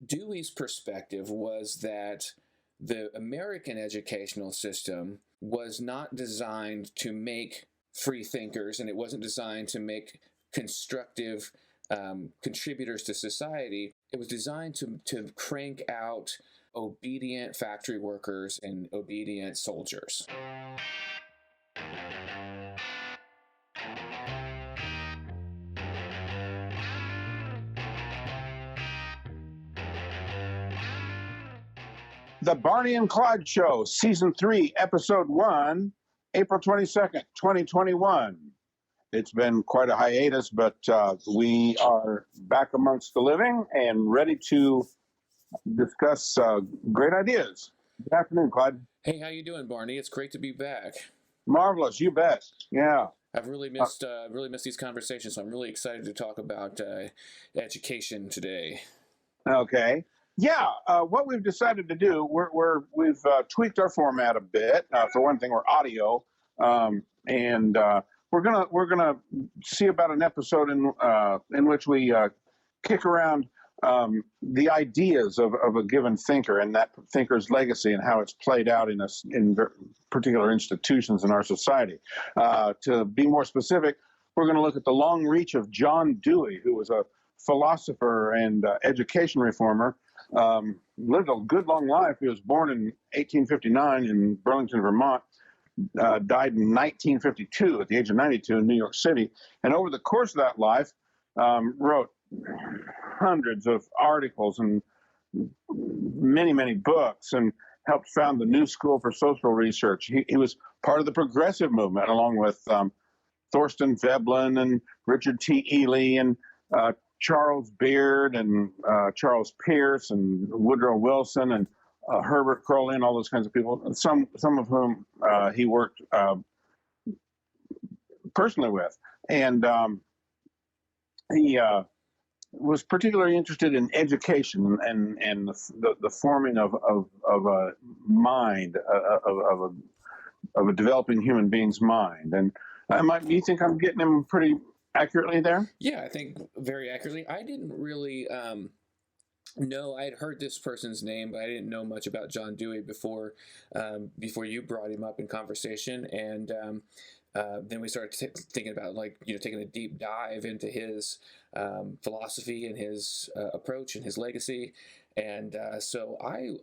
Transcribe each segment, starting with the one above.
Dewey's perspective was that the American educational system was not designed to make free thinkers, and it wasn't designed to make constructive contributors to society. It was designed to crank out obedient factory workers and obedient soldiers. The Barney and Clyde Show, Season 3, Episode 1, April 22nd, 2021. It's been quite a hiatus, but we are back amongst the living and ready to discuss great ideas. Good afternoon, Clyde. Hey, how you doing, Barney? It's great to be back. Marvelous, you bet. Yeah. I've really missed these conversations, so I'm really excited to talk about education today. Okay. Yeah, what we've decided to do, we've tweaked our format a bit. For one thing, we're audio, and we're gonna see about an episode in which we kick around the ideas of a given thinker and that thinker's legacy and how it's played out in particular institutions in our society. To be more specific, we're going to look at the long reach of John Dewey, who was a philosopher and education reformer. Lived a good long life. He was born in 1859 in Burlington, Vermont, died in 1952 at the age of 92 in New York City. And over the course of that life, wrote hundreds of articles and many, many books, and helped found the New School for Social Research. He was part of the progressive movement, along with Thorstein Veblen and Richard T. Ely and Charles Beard and Charles Pierce and Woodrow Wilson and Herbert Crowley and all those kinds of people, some of whom he worked personally with. And he was particularly interested in education and the forming of a mind, of a developing human being's mind. And you think I'm getting him pretty accurately there? Yeah, I think very accurately. I didn't really know. I'd heard this person's name, but I didn't know much about John Dewey before you brought him up in conversation. And then we started thinking about, taking a deep dive into his philosophy and his approach and his legacy. And so I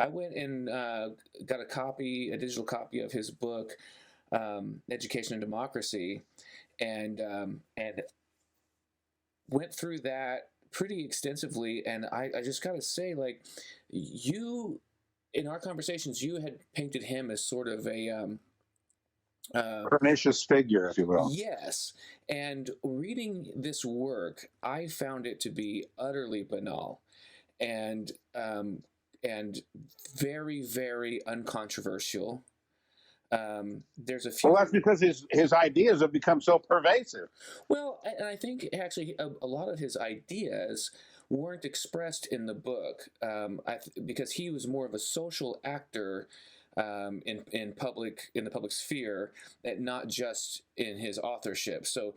went and got a digital copy of his book, Education and Democracy, and went through that pretty extensively. And I just got to say, you, in our conversations, you had painted him as sort of a pernicious figure, if you will. Yes. And reading this work, I found it to be utterly banal and very, very uncontroversial. There's a few. Well, that's because his ideas have become so pervasive. Well, and I think actually a lot of his ideas weren't expressed in the book because he was more of a social actor in the public sphere, and not just in his authorship. So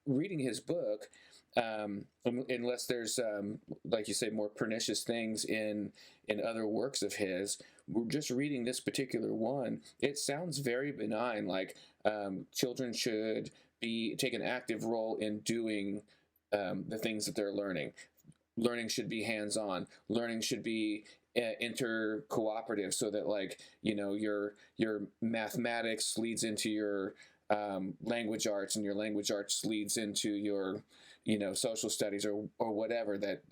reading his book, unless there's like you say, more pernicious things in other works of his, we're just reading this particular one. It sounds very benign, like children should take an active role in doing the things that they're learning. Learning should be hands-on. Learning should be inter-cooperative, so that your mathematics leads into your language arts, and your language arts leads into your social studies or whatever, that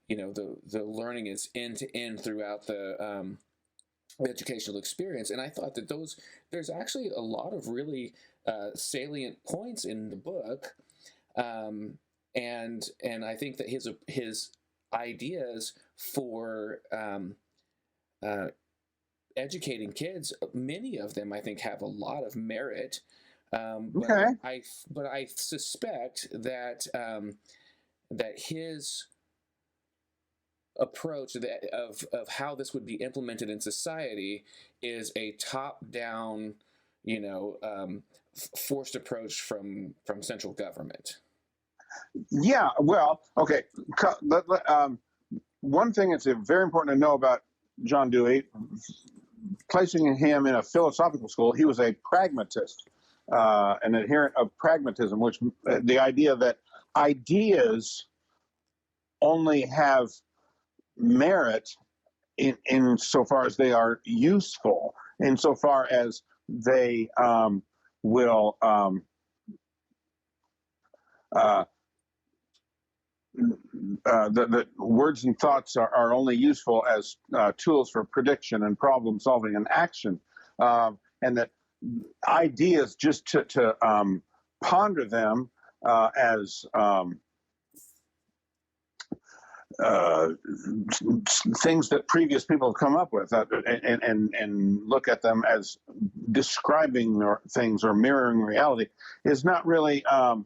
the learning is end to end throughout the educational experience. And I thought that there's actually a lot of really salient points in the book, and I think that his ideas for educating kids, many of them I think have a lot of merit. Okay. But I suspect that his approach of how this would be implemented in society is a top-down, forced approach from central government. Yeah, well, okay. One thing that's very important to know about John Dewey, placing him in a philosophical school, he was a pragmatist, an adherent of pragmatism, which the idea that ideas only have merit in so far as they are useful, insofar as they will the words and thoughts are only useful as tools for prediction and problem solving and action, and that ideas, just to ponder them as things that previous people have come up with, and look at them as describing things or mirroring reality, is not really a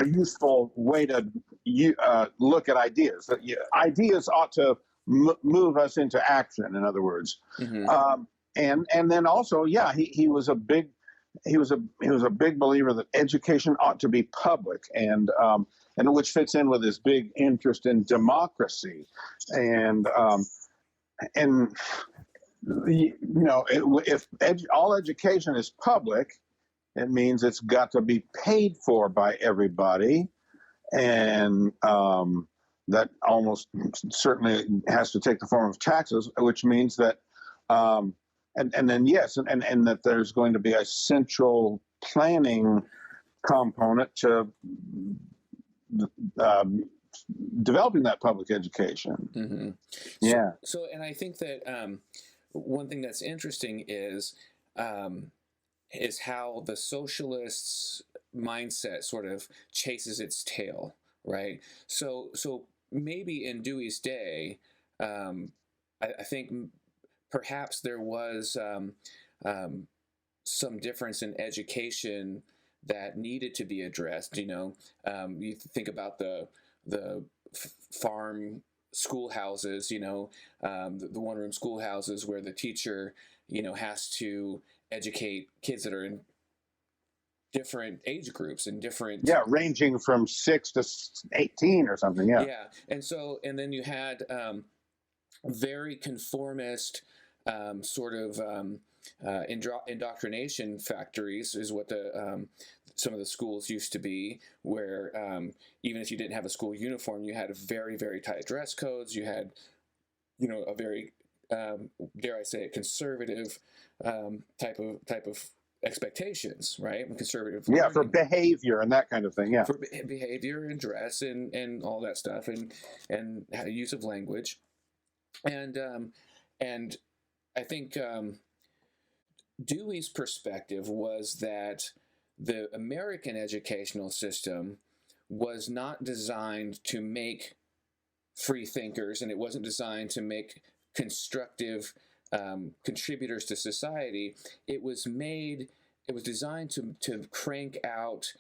useful way to look at ideas. Ideas ought to move us into action, in other words. Mm-hmm. And then also, yeah, he was a big believer that education ought to be public, and which fits in with his big interest in democracy, and if all education is public, it means it's got to be paid for by everybody, and that almost certainly has to take the form of taxes, which means that, and then yes, and that there's going to be a central planning component to developing that public education. Mm-hmm. Yeah. So, and I think that one thing that's interesting is how the socialists' mindset sort of chases its tail, right? So maybe in Dewey's day, I think perhaps there was some difference in education that needed to be addressed. You think about the farm schoolhouses, the one-room schoolhouses where the teacher, has to educate kids that are in different age groups and different, ranging from 6 to 18 or something. And then you had very conformist sort of indoctrination factories, is what some of the schools used to be, where even if you didn't have a school uniform, you had very, very tight dress codes. You had a very dare I say it, conservative type of expectations, right? Conservative learning. For behavior and that kind of thing. For behavior and dress and all that stuff, and use of language, and I think Dewey's perspective was that the American educational system was not designed to make free thinkers, and it wasn't designed to make constructive contributors to society. It was designed to crank out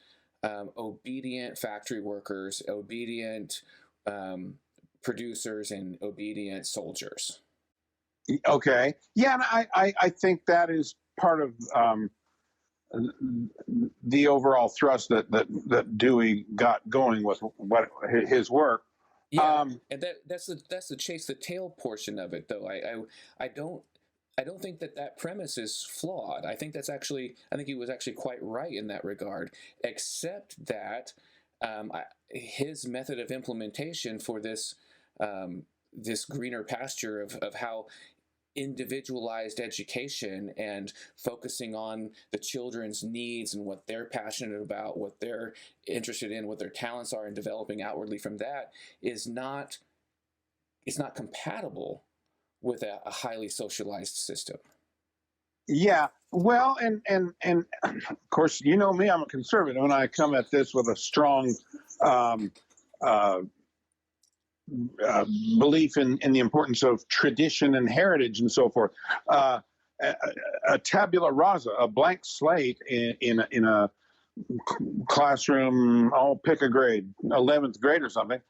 obedient factory workers, obedient producers, and obedient soldiers. Okay. Yeah, and I think that is part of the overall thrust that Dewey got going with his work. Yeah, and that's the chase the tail portion of it, though. I don't think that premise is flawed. I think he was actually quite right in that regard, except that his method of implementation for this greener pasture of how individualized education and focusing on the children's needs and what they're passionate about, what they're interested in, what their talents are, and developing outwardly from that is not compatible with a highly socialized system. Yeah, well, and of course, me, I'm a conservative, and I come at this with a strong belief in the importance of tradition and heritage and so forth. A tabula rasa, a blank slate in a classroom, I'll pick a grade, 11th grade or something,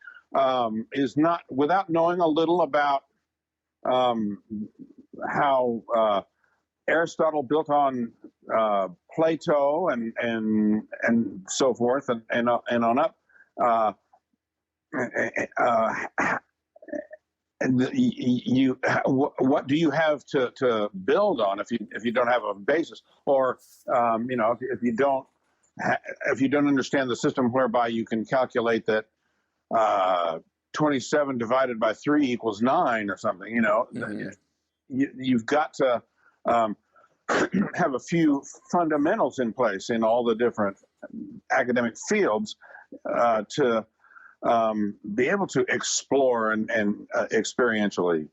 is not, without knowing a little about how Aristotle built on Plato and so forth and on up. And what do you have to build on if you don't have a basis, or if you don't understand the system whereby you can calculate that 27 divided by 3 equals 9 or something, Mm-hmm. you've got to have a few fundamentals in place in all the different academic fields to be able to explore and experientially,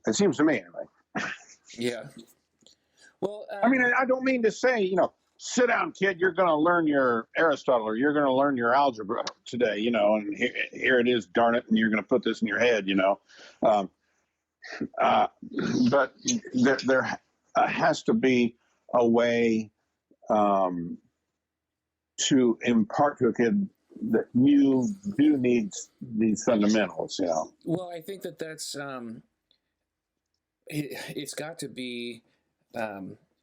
it seems to me anyway. Yeah. Well, I mean, I don't mean to say, sit down, kid, you're going to learn your Aristotle or you're going to learn your algebra today, and here it is, darn it, and you're going to put this in your head, but there has to be a way to impart to a kid that you do need these fundamentals, Well, I think that's it's got to be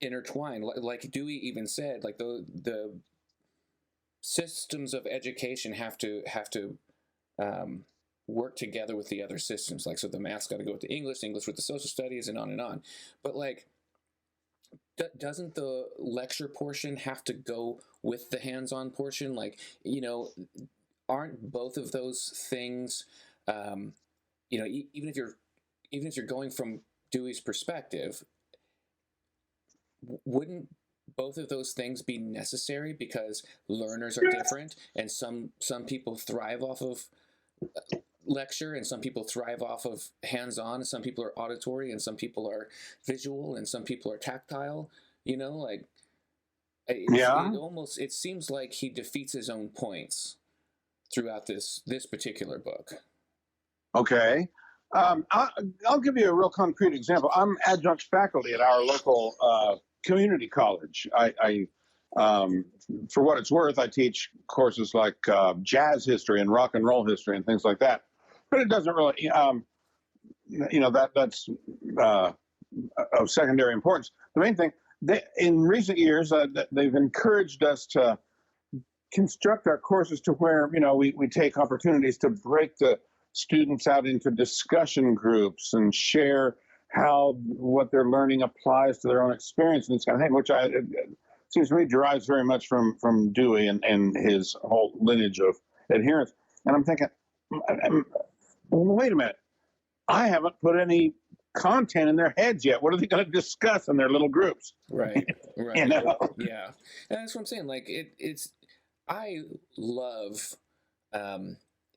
intertwined. Like Dewey even said, like the systems of education have to work together with the other systems. Like, so the math's got to go with the English with the social studies, and on and on. But like, doesn't the lecture portion have to go with the hands-on portion? Like, aren't both of those things, even if you're going from Dewey's perspective, wouldn't both of those things be necessary, because learners are different, and some people thrive off of lecture, and some people thrive off of hands-on, and some people are auditory, and some people are visual, and some people are tactile, like it seems like he defeats his own points throughout this particular book. Okay. I'll give you a real concrete example. I'm adjunct faculty at our local community college. I for what it's worth, I teach courses like jazz history and rock and roll history and things like that. But it doesn't really, that's of secondary importance. The main thing, in recent years, they've encouraged us to construct our courses to where, we take opportunities to break the students out into discussion groups and share how what they're learning applies to their own experience and this kind of thing, which it seems to me derives very much from Dewey and his whole lineage of adherence. And I'm thinking, wait a minute, I haven't put any content in their heads yet. What are they going to discuss in their little groups? Right. Yeah. And that's what I'm saying. Like, I love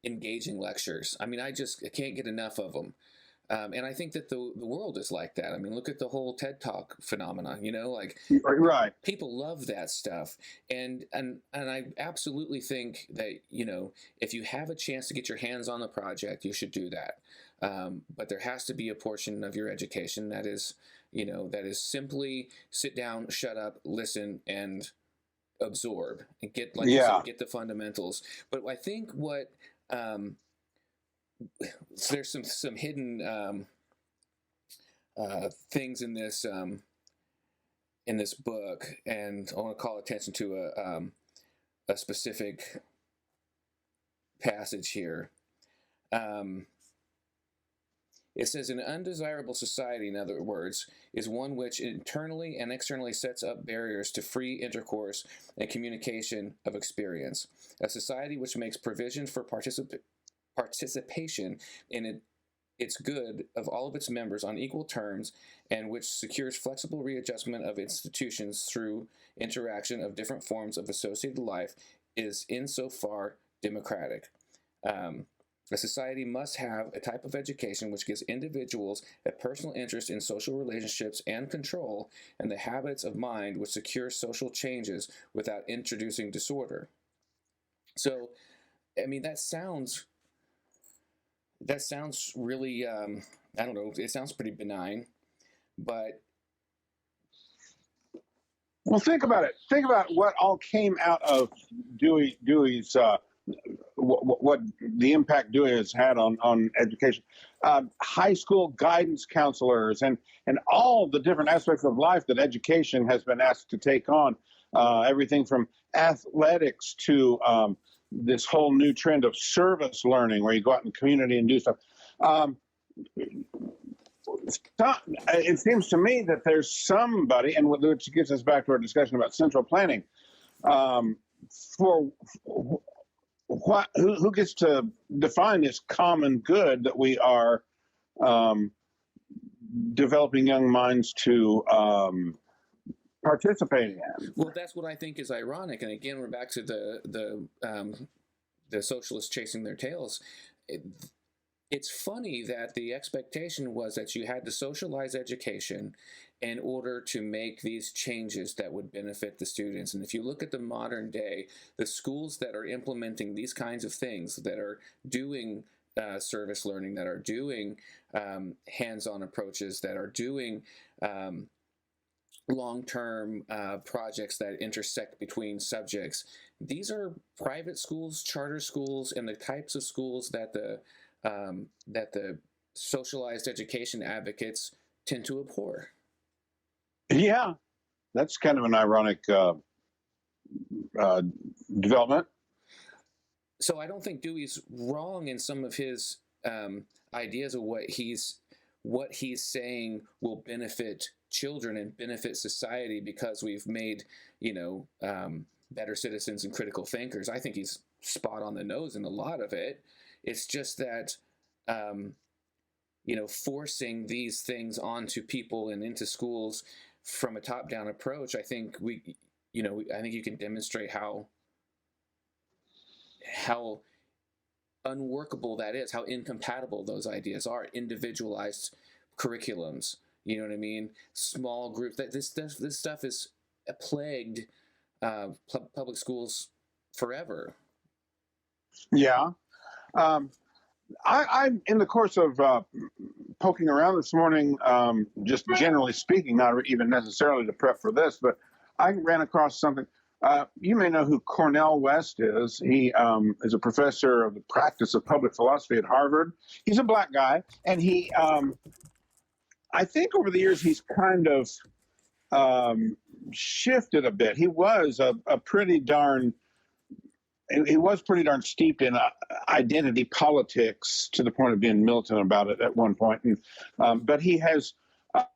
engaging lectures. I mean, I can't get enough of them. And I think that the world is like that. I mean, look at the whole TED Talk phenomenon, like right. People love that stuff. And I absolutely think that, if you have a chance to get your hands on the project, you should do that. But there has to be a portion of your education that is simply sit down, shut up, listen, and absorb and get, like you said, get the fundamentals. But I think what, so there's some hidden things in this book, and I want to call attention to a specific passage here. It says, an undesirable society, in other words, is one which internally and externally sets up barriers to free intercourse and communication of experience. A society which makes provision for participation in its good of all of its members on equal terms, and which secures flexible readjustment of institutions through interaction of different forms of associated life, is insofar democratic. A society must have a type of education which gives individuals a personal interest in social relationships and control, and the habits of mind which secure social changes without introducing disorder. So, I mean, that sounds really, I don't know, it sounds pretty benign, but... Well, think about it. Think about what all came out of Dewey's what the impact Dewey has had on education. High school guidance counselors and all the different aspects of life that education has been asked to take on, everything from athletics to this whole new trend of service learning, where you go out in the community and do stuff. It seems to me that there's somebody, and which gets us back to our discussion about central planning, for who gets to define this common good that we are developing young minds to participate in? Well, that's what I think is ironic. And again, we're back to the socialists chasing their tails. It's funny that the expectation was that you had to socialize education in order to make these changes that would benefit the students. And if you look at the modern day, the schools that are implementing these kinds of things, that are doing service learning, that are doing hands-on approaches, that are doing long-term projects that intersect between subjects, these are private schools, charter schools, and the types of schools that the socialized education advocates tend to abhor. Yeah, that's kind of an ironic development. So I don't think Dewey's wrong in some of his ideas of what he's saying will benefit children and benefit society because we've made, better citizens and critical thinkers. I think he's spot on the nose in a lot of it. It's just that, forcing these things onto people and into schools from a top-down approach, I think I think you can demonstrate how unworkable that is, how incompatible those ideas are. Individualized curriculums, you know what I mean? Small groups. This stuff is plagued public schools forever. Yeah. I'm in the course of poking around this morning, just generally speaking, not even necessarily to prep for this, but I ran across something. You may know who Cornel West is. He is a professor of the practice of public philosophy at Harvard. He's a black guy, and he, I think over the years, he's kind of shifted a bit. He was pretty darn steeped in identity politics to the point of being militant about it at one point. And, but he has,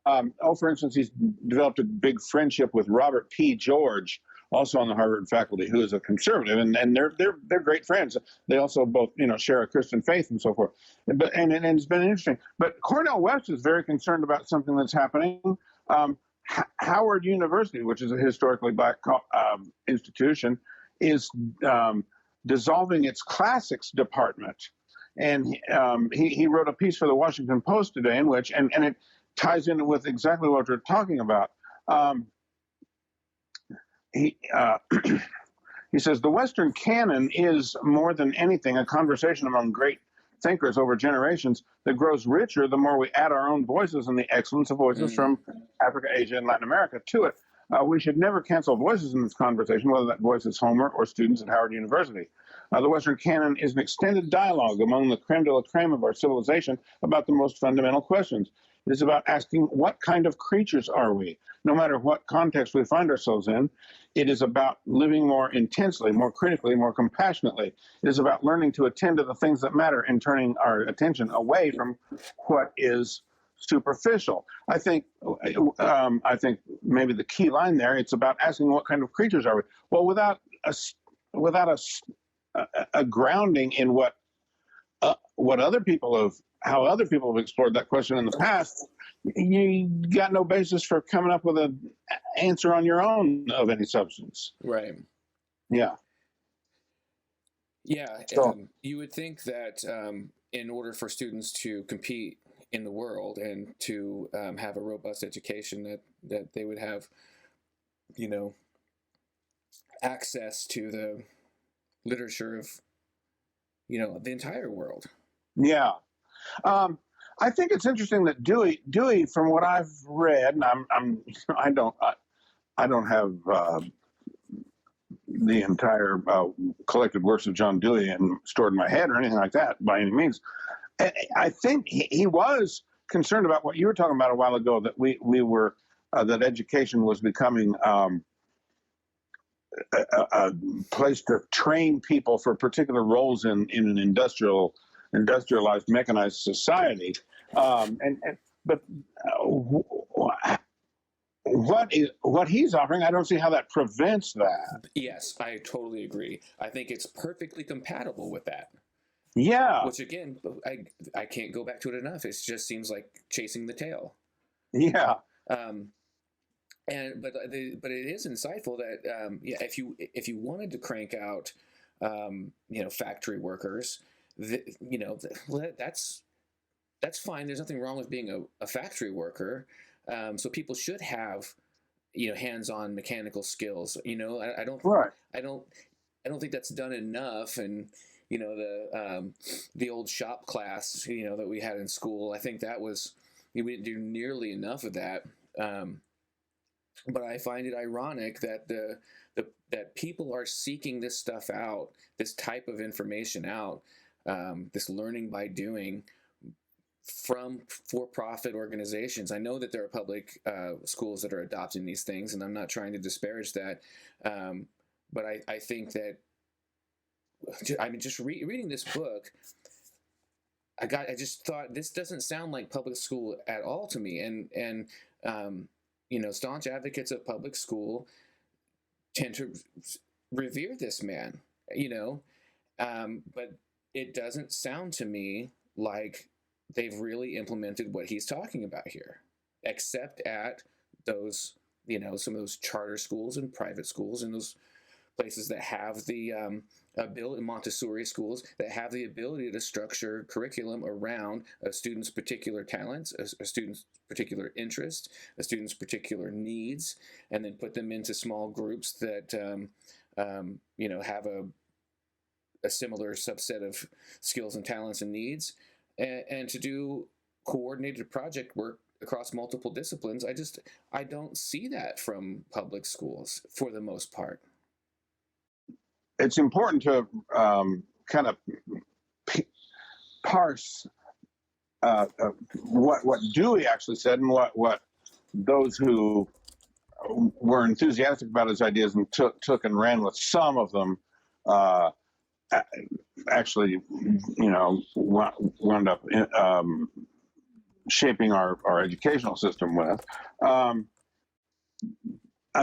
for instance, he's developed a big friendship with Robert P. George, also on the Harvard faculty, who is a conservative, and they're great friends. They also both share a Christian faith and so forth. But and it's been interesting. But Cornel West is very concerned about something that's happening. Howard University, which is a historically black institution, is dissolving its classics department. And he wrote a piece for the Washington Post today in which, and it ties in with exactly what we're talking about. He says, the Western canon is more than anything a conversation among great thinkers over generations that grows richer the more we add our own voices and the excellence of voices from Africa, Asia, and Latin America to it. We should never cancel voices in this conversation, whether that voice is Homer or students at Howard University. The Western canon is an extended dialogue among the creme de la creme of our civilization about the most fundamental questions. It is about asking, what kind of creatures are we? No matter what context we find ourselves in, it is about living more intensely, more critically, more compassionately. It is about learning to attend to the things that matter and turning our attention away from what is superficial. I think maybe the key line there, it's about asking what kind of creatures are we? Well, without a grounding in what other people have, how other people have explored that question in the past, you got no basis for coming up with an answer on your own of any substance. Right. Yeah. Yeah. So, you would think that in order for students to compete in the world and to have a robust education, that they would have, access to the literature of, the entire world. Yeah. I think it's interesting that Dewey, from what I've read, and I don't have the entire collected works of John Dewey and stored in my head or anything like that by any means. And I think he was concerned about what you were talking about a while ago, that we were that education was becoming a place to train people for particular roles in an industrialized, mechanized society. But what he's offering, I don't see how that prevents that. Yes, I totally agree. I think it's perfectly compatible with that. Yeah. Which again, I can't go back to it enough. It just seems like chasing the tail. Yeah. But it is insightful that if you wanted to crank out factory workers, that's fine. There's nothing wrong with being a factory worker. So people should have hands-on mechanical skills. I don't Right. I don't think that's done enough. And the old shop class that we had in school, I think that was we didn't do nearly enough of that. But I find it ironic that that people are seeking this stuff out, this type of information out, this learning by doing from for-profit organizations. I know that there are public schools that are adopting these things, and I'm not trying to disparage that. But I think that just reading this book, I just thought this doesn't sound like public school at all to me. And staunch advocates of public school tend to revere this man, but it doesn't sound to me like they've really implemented what he's talking about here, except at those, some of those charter schools and private schools and those places that have the ability, Montessori schools, that have the ability to structure curriculum around a student's particular talents, a student's particular interest, a student's particular needs, and then put them into small groups that have a similar subset of skills and talents and needs, and to do coordinated project work across multiple disciplines. I don't see that from public schools for the most part. It's important to kind of parse what Dewey actually said and what those who were enthusiastic about his ideas and took and ran with some of them actually, wound up shaping our educational system with.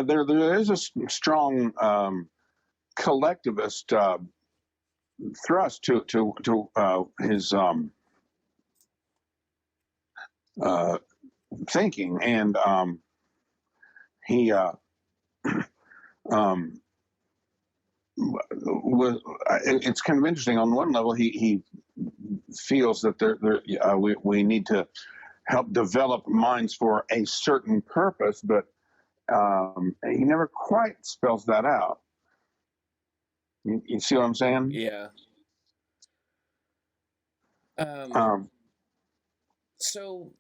There is a strong collectivist thrust to his thinking, and he it's kind of interesting. On one level, he feels that we need to help develop minds for a certain purpose, but he never quite spells that out. You see what I'm saying? Yeah. So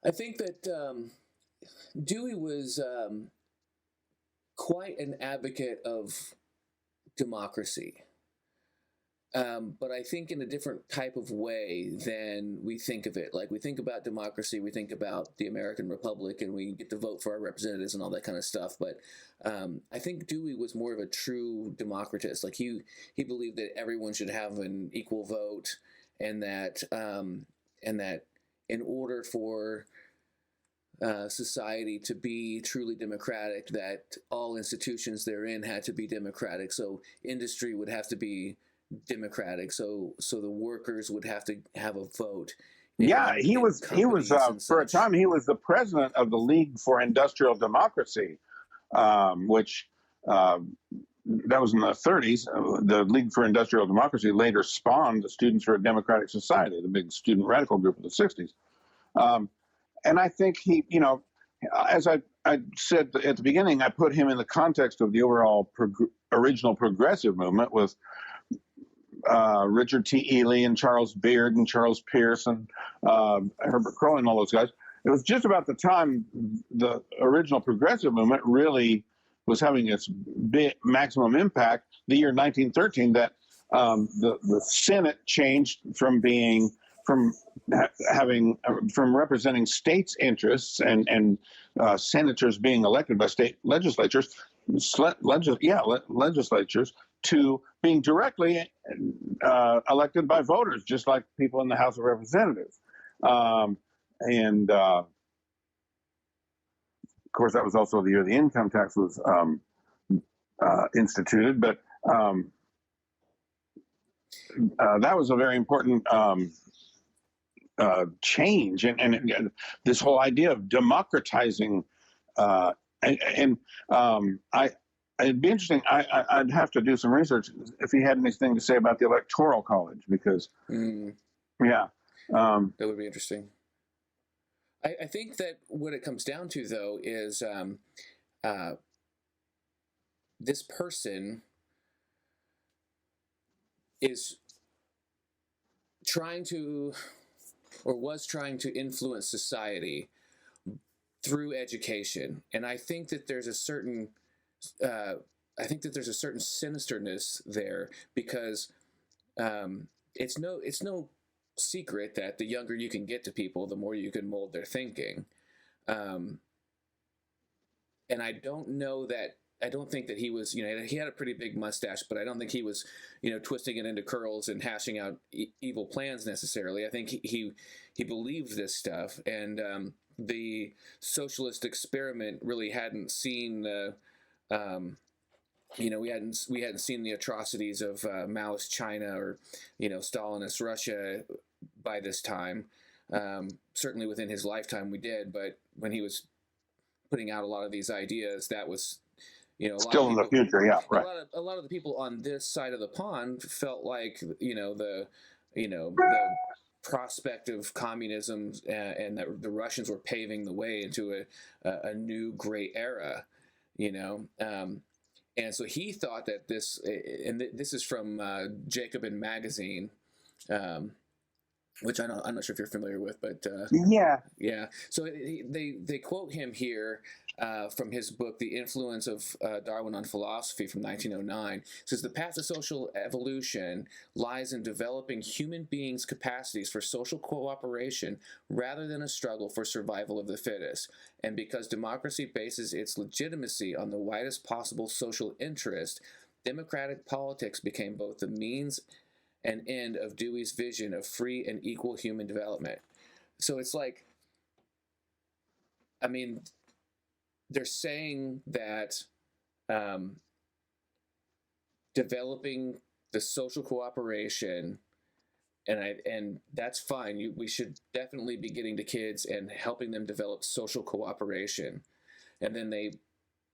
I think that Dewey was quite an advocate of democracy, but I think in a different type of way than we think of it. Like, we think about democracy, we think about the American Republic, and we get to vote for our representatives and all that kind of stuff. But I think Dewey was more of a true democratist. Like, he believed that everyone should have an equal vote, and that in order for society to be truly democratic, that all institutions therein had to be democratic. So industry would have to be democratic. So the workers would have to have a vote. Yeah, he was for a time he was the president of the League for Industrial Democracy, which that was in the 30s. The League for Industrial Democracy later spawned the Students for a Democratic Society, the big student radical group of the 60s. And I think he, as I said at the beginning, I put him in the context of the overall original progressive movement with Richard T. Ely and Charles Beard and Charles Pierce and Herbert Crowley and all those guys. It was just about the time the original progressive movement really was having its maximum impact, the year 1913, that the Senate changed from being from representing states' interests and senators being elected by state legislatures, legislatures, to being directly elected by voters, just like people in the House of Representatives. And of course, that was also the year the income tax was instituted. But that was a very important change, and this whole idea of democratizing. It'd be interesting. I'd have to do some research if he had anything to say about the Electoral College, because yeah, that would be interesting. I think that what it comes down to, though, is this person is trying to, or was trying to, influence society through education, and I think that there's a certain sinisterness there, because it's no secret that the younger you can get to people, the more you can mold their thinking. And I don't think that he was, he had a pretty big mustache, but I don't think he was, twisting it into curls and hashing out evil plans necessarily. I think he believed this stuff, and the socialist experiment really hadn't seen we hadn't seen the atrocities of Maoist China or Stalinist Russia by this time. Certainly within his lifetime we did, but when he was putting out a lot of these ideas, that was still in the future. Yeah, right. A lot of the people on this side of the pond felt like the prospect of communism and that the Russians were paving the way into a new great era. And so he thought that this, and this is from Jacobin magazine, which I'm not sure if you're familiar with, but yeah. So they quote him here from his book, The Influence of Darwin on Philosophy, from 1909. It says, the path to social evolution lies in developing human beings' capacities for social cooperation rather than a struggle for survival of the fittest. And because democracy bases its legitimacy on the widest possible social interest, democratic politics became both the means and end of Dewey's vision of free and equal human development. So it's like, they're saying that developing the social cooperation, and that's fine. We should definitely be getting to kids and helping them develop social cooperation. And then they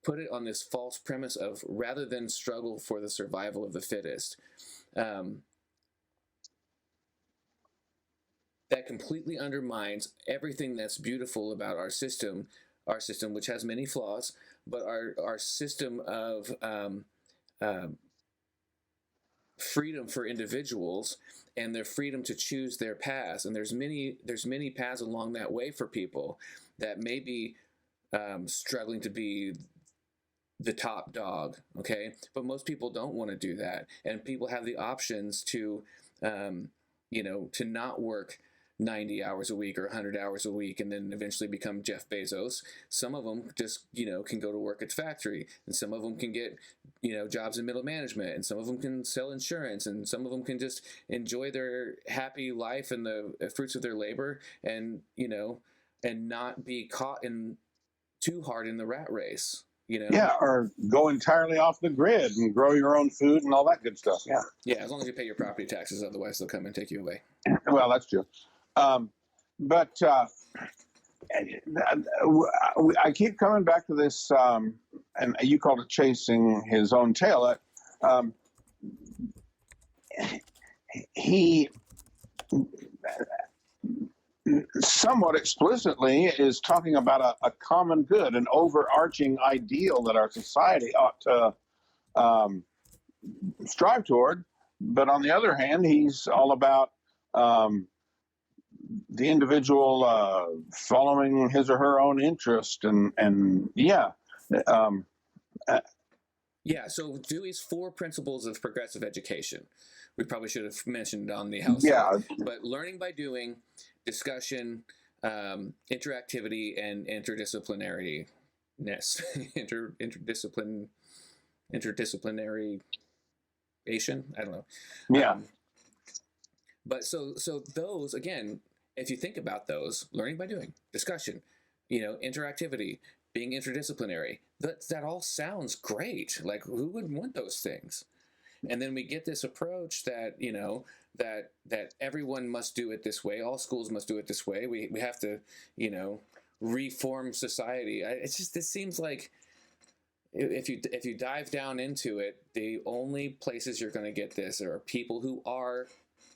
put it on this false premise of rather than struggle for the survival of the fittest. That completely undermines everything that's beautiful about our system, which has many flaws, but our system of freedom for individuals and their freedom to choose their paths. And there's many paths along that way for people that may be struggling to be the top dog, okay? But most people don't want to do that, and people have the options to to not work 90 hours a week or 100 hours a week and then eventually become Jeff Bezos. Some of them just, can go to work at the factory, and some of them can get, jobs in middle management, and some of them can sell insurance, and some of them can just enjoy their happy life and the fruits of their labor, and, and not be caught in too hard in the rat race. Yeah, or go entirely off the grid and grow your own food and all that good stuff. Yeah, as long as you pay your property taxes, otherwise they'll come and take you away. Well, that's true. But I keep coming back to this, and you called it chasing his own tail. He somewhat explicitly is talking about a common good, an overarching ideal that our society ought to strive toward. But on the other hand, he's all about the individual following his or her own interest, and Yeah, so Dewey's 4 principles of progressive education. We probably should have mentioned on the house Yeah, side, but learning by doing, discussion, interactivity, and interdisciplinariness. Interdisciplinary. I don't know. yeah, Um, but so those again, if you think about those, learning by doing, discussion, interactivity, being interdisciplinary, that all sounds great. Like, who wouldn't want those things? And then we get this approach that that everyone must do it this way. All schools must do it this way. We have to reform society. This seems like, if you dive down into it, the only places you're going to get this are people who are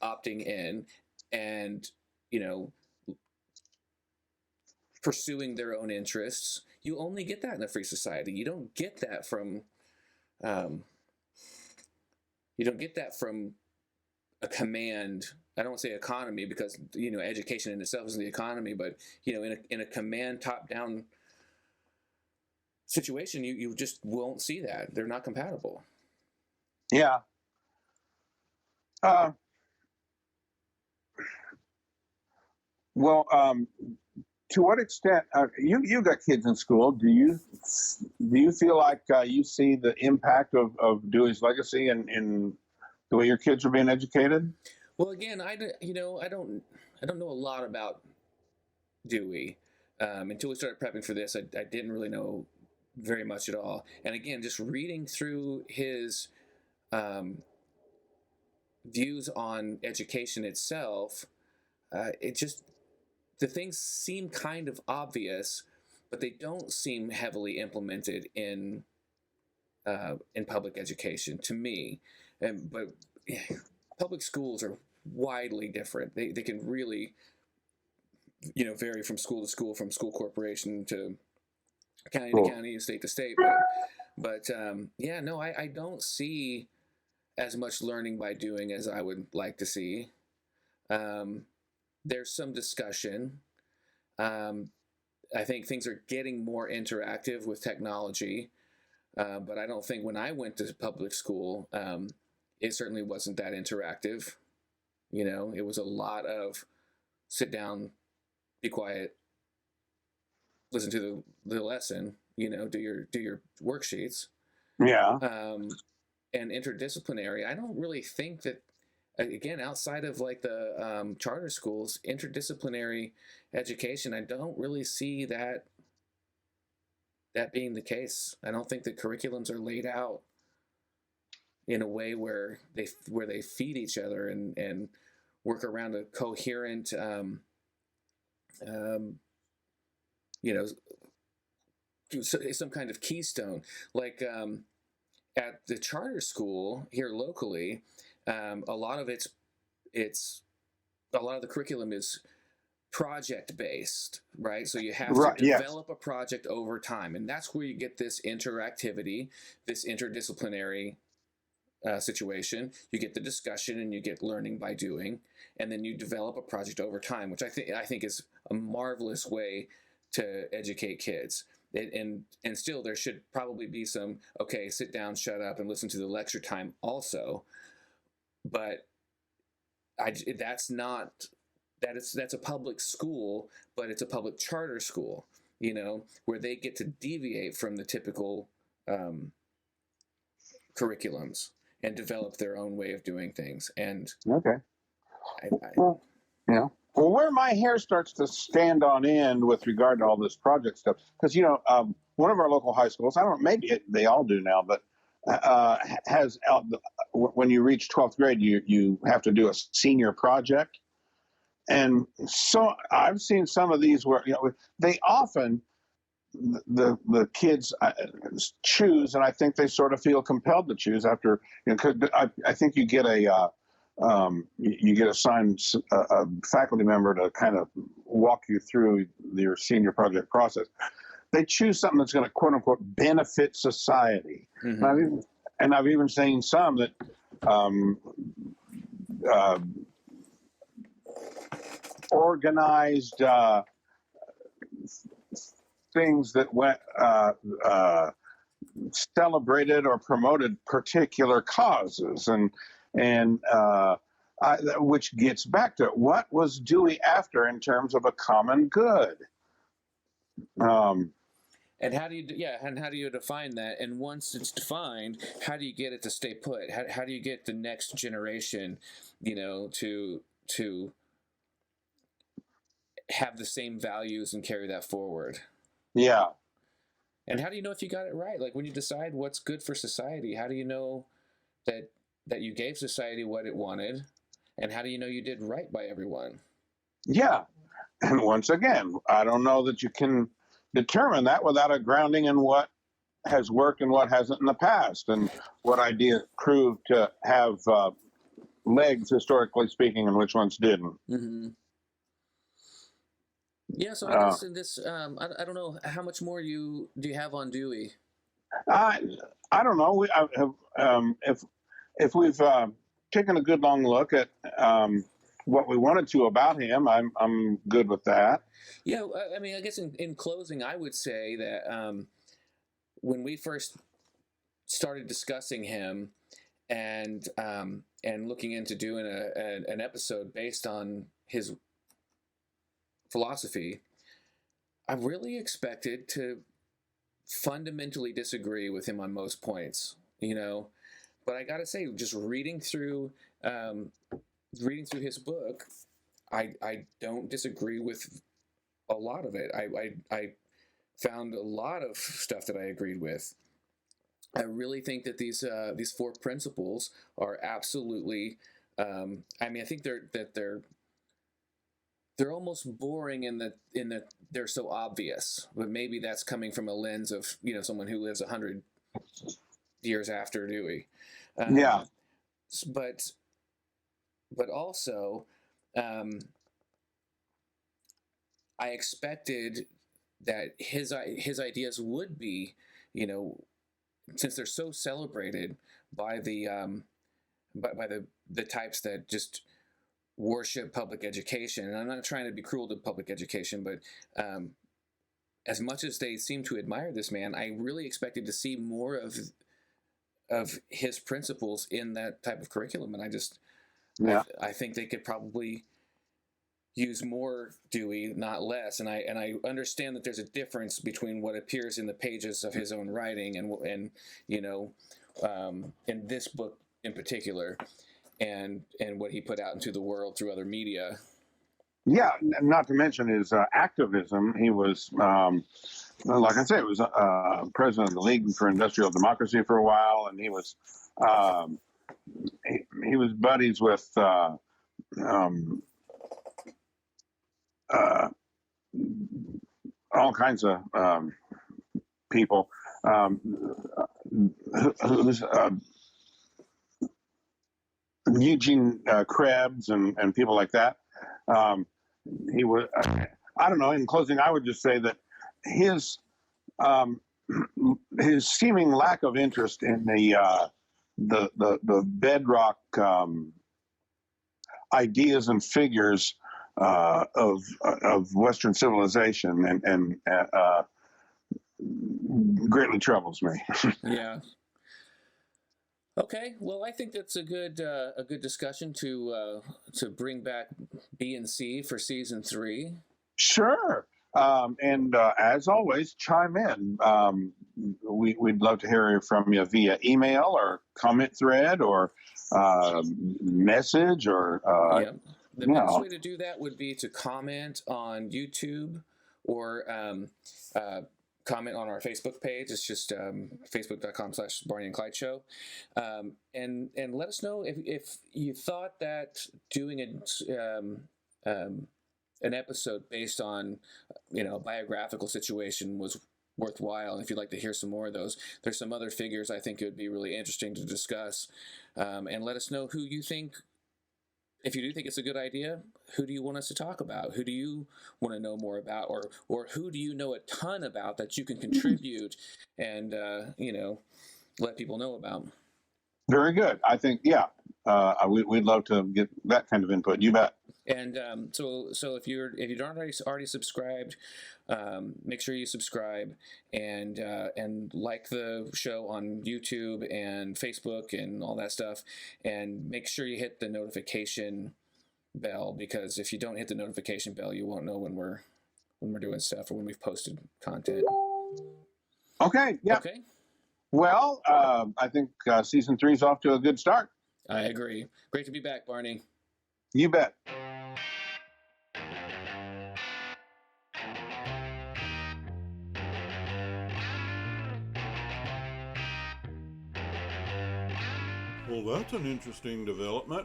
opting in and pursuing their own interests. You only get that in a free society. You don't get that from a command. I don't want to say economy, because education in itself isn't the economy, but in a command top down situation, you just won't see that. They're not compatible. yeah. Well, to what extent you got kids in school? Do you feel like you see the impact of Dewey's legacy in the way your kids are being educated? Well, again, I don't know a lot about Dewey. Until we started prepping for this, I didn't really know very much at all. And again, just reading through his views on education itself, the things seem kind of obvious, but they don't seem heavily implemented in public education to me. But public schools are widely different. They can really vary from school to school, from school corporation to county to county, state to state. But yeah, no, I don't see as much learning by doing as I would like to see. There's some discussion. I think things are getting more interactive with technology, but I don't think when I went to public school, it certainly wasn't that interactive. It was a lot of sit down, be quiet, listen to the lesson, do your worksheets. Yeah. And interdisciplinary, I don't really think that, again, outside of like the charter schools, interdisciplinary education, I don't really see that being the case. I don't think the curriculums are laid out in a way where they feed each other and work around a coherent some kind of keystone. Like at the charter school here locally, a lot of the curriculum is project based, right? So you have to develop a project over time, and that's where you get this interactivity, this interdisciplinary situation. You get the discussion, and you get learning by doing, and then you develop a project over time, which I think is a marvelous way to educate kids. And still, there should probably be some, okay, sit down, shut up, and listen to the lecture time also. But that's a public school, but it's a public charter school, where they get to deviate from the typical curriculums and develop their own way of doing things. And okay. Well, where my hair starts to stand on end with regard to all this project stuff, because one of our local high schools, I don't know, maybe they all do now, but has when you reach 12th grade, you have to do a senior project. And so I've seen some of these where they often the kids choose, and I think they sort of feel compelled to choose after, because I think you get assigned a faculty member to kind of walk you through your senior project process. They choose something that's going to, quote unquote, benefit society. Mm-hmm. And I've even seen some that organized things that went celebrated or promoted particular causes, and which gets back to what was Dewey after in terms of a common good. And how do you, yeah, and how do you define that? And once it's defined, how do you get it to stay put? How do you get the next generation, to have the same values and carry that forward? Yeah. And how do you know if you got it right? Like when you decide what's good for society, how do you know that you gave society what it wanted? And how do you know you did right by everyone? Yeah. And once again, I don't know that you can determine that without a grounding in what has worked and what hasn't in the past, and what ideas proved to have legs, historically speaking, and which ones didn't. Mm-hmm. Yeah, so I guess in this, I don't know, how much more do you have on Dewey? I don't know. If we've taken a good long look at what we wanted to about him, I'm good with that. Yeah, I mean, I guess in closing, I would say that when we first started discussing him and looking into doing an episode based on his philosophy, I really expected to fundamentally disagree with him on most points, but I gotta say, just reading through his book, I don't disagree with a lot of it. I found a lot of stuff that I agreed with. I really think that these 4 principles are absolutely. I mean, I think they're almost boring in that they're so obvious. But maybe that's coming from a lens of someone who lives 100 years after Dewey. Yeah. But also, I expected that his ideas would be, since they're so celebrated by the by the types that just worship public education. And I'm not trying to be cruel to public education, but as much as they seem to admire this man, I really expected to see more of his principles in that type of curriculum. And I think they could probably use more Dewey, not less. And I understand that there's a difference between what appears in the pages of his own writing and in this book in particular, and what he put out into the world through other media. Yeah, not to mention his activism. He was, like I said, he was president of the League for Industrial Democracy for a while, and he was buddies with all kinds of people. Eugene Krebs and people like that. He was. I don't know. In closing, I would just say that his seeming lack of interest in the bedrock ideas and figures of Western civilization and greatly troubles me. Yeah. Okay, well, I think that's a good discussion to bring back B and C for season 3. Sure, and as always, chime in. We'd love to hear from you via email or comment thread or message or. Yeah, the best way to do that would be to comment on YouTube or comment on our Facebook page. It's just facebook.com/Barney and Clyde Show. And let us know if you thought that doing an episode based on a biographical situation was worthwhile. And if you'd like to hear some more of those, there's some other figures I think it would be really interesting to discuss. And let us know who you think. If you do think it's a good idea, who do you want us to talk about? Who do you want to know more about, or who do you know a ton about that you can contribute and let people know about? Very good. I think, yeah, we'd love to get that kind of input. You bet. And so if you don't already subscribed, make sure you subscribe and like the show on YouTube and Facebook and all that stuff, and make sure you hit the notification bell, because if you don't hit the notification bell, you won't know when we're doing stuff or when we've posted content. Okay. Yeah. Okay. Well, I think season 3 is off to a good start. I agree. Great to be back, Barney. You bet. Well, that's an interesting development.